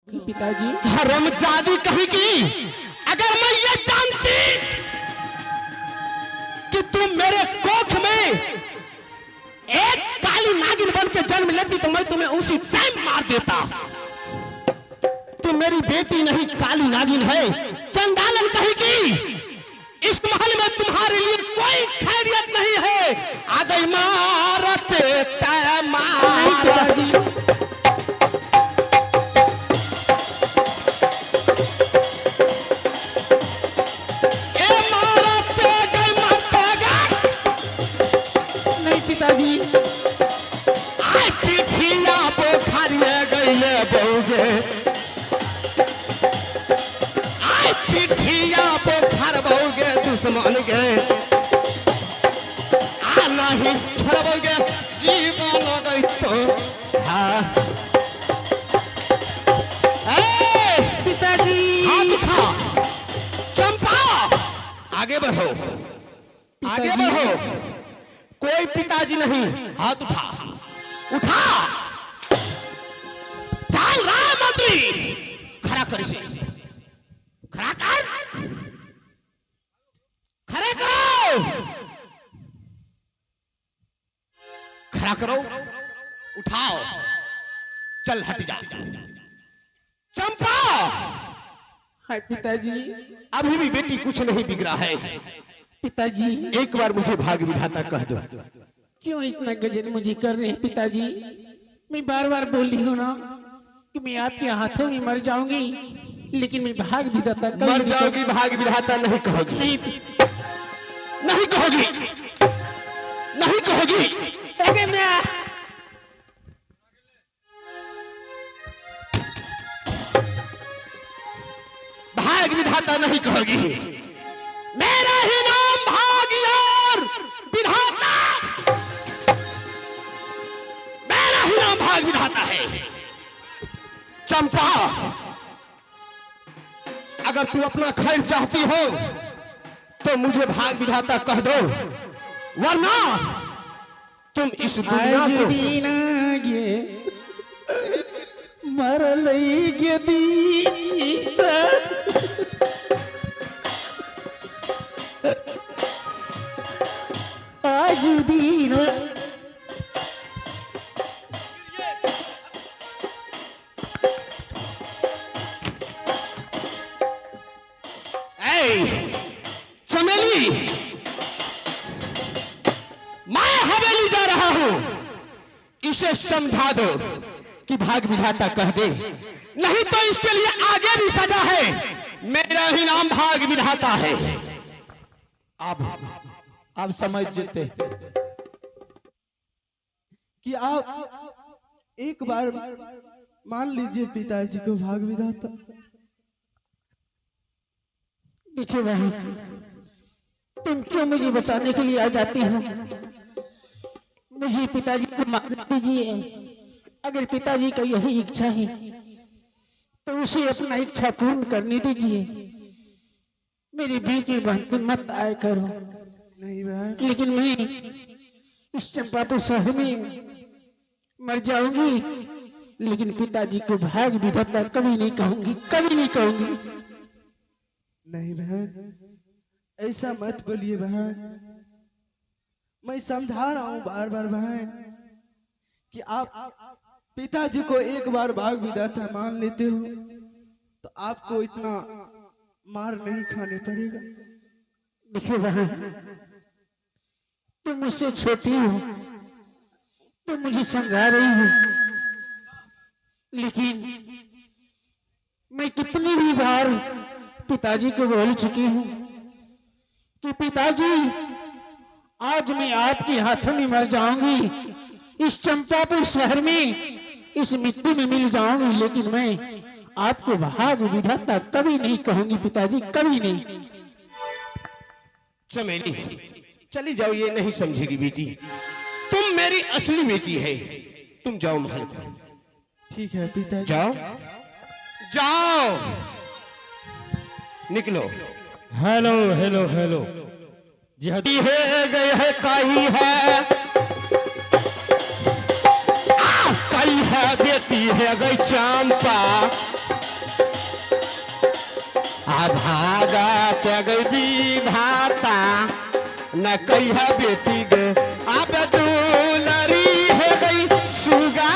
पिताजी हरमजादी कहेगी, अगर मैं ये जानती कि तुम मेरे कोख में एक काली नागिन बन के जन्म लेती तो मैं तुम्हें उसी टाइम मार देता। तुम मेरी बेटी नहीं काली नागिन है। चंडालन कहेगी, इस महल में तुम्हारे लिए कोई खैरियत नहीं है। आ गई मारत तय मारत। दुश्मन के आना ही छोड़ोगे जीवन गई तो पिताजी हाथ उठा। चंपा आगे बढ़ो, आगे बढ़ो। कोई पिताजी नहीं। हाथ उठा, उठा। चल राम मंत्री, खड़ा कर इसे, खड़ा कर, खड़ा करो, खड़ा करो, उठाओ। चल हट जा। चंपा हाय पिताजी, अभी भी बेटी कुछ नहीं बिगड़ा है। पिताजी एक बार मुझे भाग विधाता कह दो। क्यों इतना गजन मुझे कर रहे हैं पिताजी? मैं बार बार बोल रही हूँ ना कि मैं आपके हाथों में मर जाऊंगी, लेकिन मैं भाग विधाता मर जाओगी, भाग विधाता नहीं कहोगी। नहीं, नहीं कहोगी, नहीं कहोगी। मैं भाग विधाता नहीं कहोगी। मेरा ही नाम भाग्यवान विधाता, मेरा ही नाम भाग विधाता है। चंपा अगर तू अपना खैर चाहती हो तो मुझे भाग विधाता कह दो, वरना तुम इस दुनिया को मर लई आज दीन चमेली, मैं हवेली जा रहा हूं। इसे समझा दो कि भाग विधाता कह दे, नहीं तो इसके लिए आगे भी सजा है। मेरा ही नाम भाग विधाता है। आप समझ जीते कि आप एक बार मान लीजिए पिताजी को भाग विधाता। देखिए बहन, तुम क्यों मुझे बचाने के लिए आ जाती हो? मुझे पिताजी को मारने दीजिए। अगर पिताजी का यही इच्छा है तो उसे अपना इच्छा पूर्ण करने दीजिए। मेरे बीच में बहन तुम मत आया करो। नहीं बहन, लेकिन मैं इस चंपापुर शहर में मर जाऊंगी, लेकिन पिताजी को भाग विधाता कभी नहीं कहूंगी, कभी नहीं कहूंगी। नहीं बहन, ऐसा मत बोलिए बहन। मैं समझा रहा हूं बार बार बहन कि आप पिताजी को एक बार भाग विधाता मान लेते हो तो आपको इतना मार नहीं खाने पड़ेगा। देखिए बहन, तुम मुझसे छोटी हो, तुम मुझे समझा रही हो, लेकिन मैं कितनी भी बार पिताजी को बोल चुकी हूं कि पिताजी आज मैं आपके हाथों में मर जाऊंगी, इस चंपापुर शहर में इस मिट्टी में मिल जाऊंगी, लेकिन मैं आपको भाग विधाता कभी नहीं कहूंगी पिताजी, कभी नहीं। चमेली चली जाओ, ये नहीं समझेगी बेटी। तुम मेरी असली बेटी है। तुम जाओ महल को। ठीक है पिताजी, जाओ, जाओ, निकलो। हेलो हेलो हेलो जी हाँ, है गए है काई है, कई है बेटी है गई चंपा। भागा त्याग विधाता न कहिया बेटी गे अब दुलरी है गई सुगा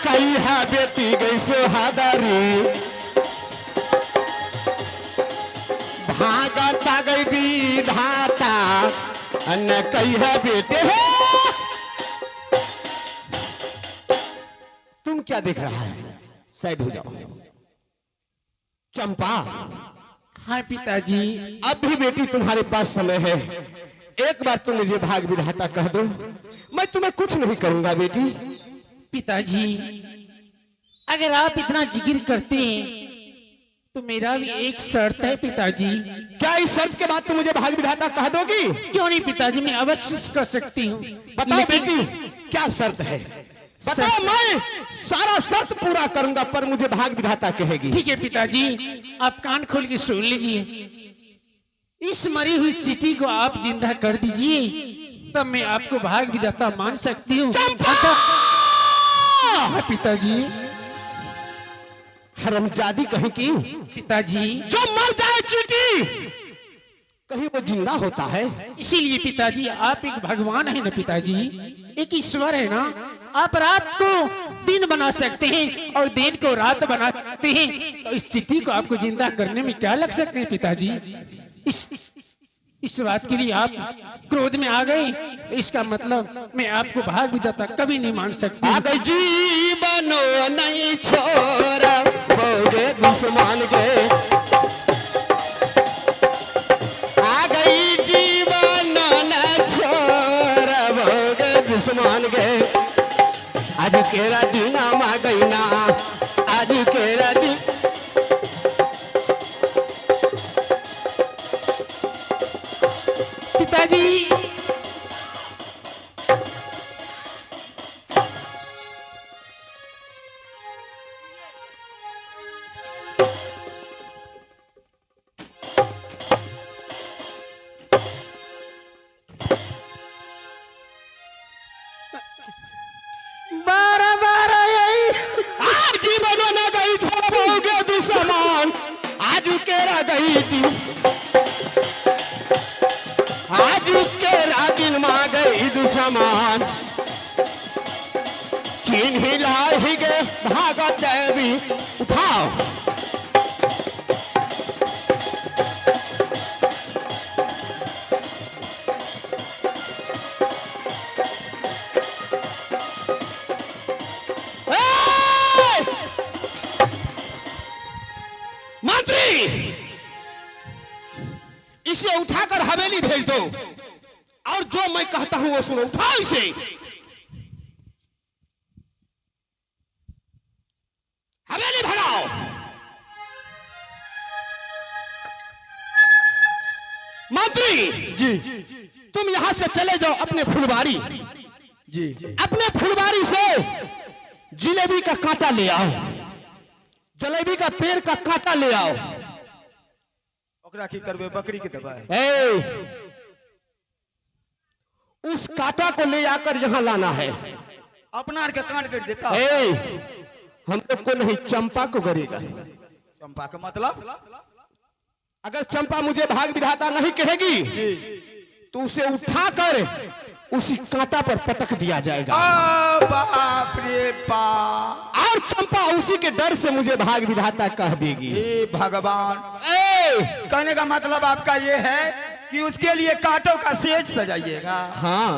कहिया बेटी गई सुहादरी भागा त्याग विधाता न कहिया बेटे हो। तुम क्या देख रहा है? साइड हो जाओ। चंपा, हाँ पिताजी। अब भी बेटी तुम्हारे पास समय है, एक बार तुम मुझे भाग विधाता कह दो, मैं तुम्हें कुछ नहीं करूंगा बेटी। पिताजी अगर आप इतना जिक्र करते हैं तो मेरा भी एक शर्त है पिताजी। क्या इस शर्त के बाद तुम मुझे भाग विधाता कह दोगी? क्यों नहीं पिताजी, मैं अवश्य कर सकती हूँ। बताओ बेटी क्या शर्त है? बताओ, मैं सारा शर्त पूरा करूंगा पर मुझे भाग विधाता कहेगी। ठीक है पिताजी, आप कान खोल के सुन लीजिए। इस मरी हुई चिट्ठी को आप जिंदा कर दीजिए, तब मैं आपको भाग विधाता मान सकती हूँ। हाँ पिताजी। हरमजादी कहीं की पिताजी जो मर जाए चिट्ठी कहीं वो जिंदा होता है। इसीलिए पिताजी आप एक भगवान है ना पिताजी, एक ईश्वर है ना। आप रात को दिन बना सकते हैं और दिन को रात बना सकते हैं, तो इस चिट्ठी को आपको जिंदा करने में क्या लग सकते हैं पिताजी? इस बात के लिए आप क्रोध में आ गए, तो इसका मतलब मैं आपको भाग विधाता कभी नहीं मान सकती। आगे जीवनो नहीं छोरा बोगे दुश्मन के, आ गई जीवन न छोरा बोगे दुश्मन के। आज केरा दिन आ गई ना, आज केरा दिन पिताजी बारह बारह यही आज जीवन न गई थोड़ा बोगे दुश्मन, आज केरा गई थी, आज केरा दिन मां गई दुश्मन। चीन हिला ही गे भागत देवी उठाओ। मंत्री, इसे उठाकर हवेली भेज दो और जो मैं कहता हूं वो सुनो। उठाओ इसे। हवेली भगाओ। मंत्री जी तुम यहां से चले जाओ अपने फुलवारी, जी अपने फुलवारी से जिलेबी का कांटा ले आओ, जलेबी का पेड़ का कांटा ले आओ। ओकरा की करबे? बकरी के दबाए। उस कांटा को ले आकर यहाँ लाना है। अपना के काट कर देता। हम लोग को नहीं, चंपा को करेगा। चंपा का मतलब? अगर चंपा मुझे भाग विधाता नहीं कहेगी तो उसे उठाकर उसी कांटा पर पटक दिया जाएगा। बाप रे बाप। और चंपा उसी के डर से मुझे भाग विधाता कह देगी। हे भगवान, कहने का मतलब आपका ये है कि उसके लिए कांटों का सेज सजाइएगा? हाँ।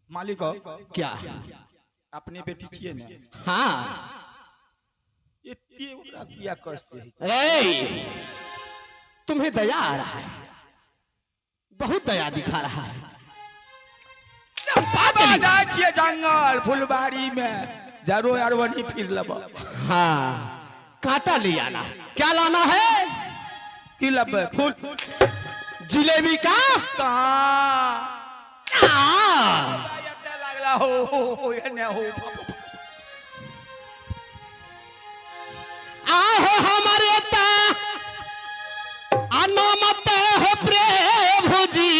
मालिक हो क्या? अपनी बेटी चाहिए ना? हाँ। ये किया कष्ट है। तुम्हें दया आ रहा है, बहुत दया दिखा रहा है। छिए जंगल फुलबाड़ी में जरो अरवनी फिर लब। हाँ, कांटा ले आना। क्या लाना है? कि लब फूल जिलेबी का लगला हो एने हो। आहो हमारे अनामत हो प्रभु जी,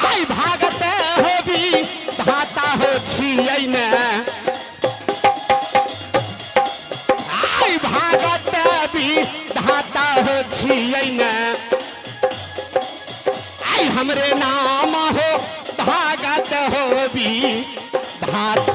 आई भागते हो भी भाता छियै ने आई भागत भी धाता हो छियै ने आई हमरे नाम हो भागत हो भी धाता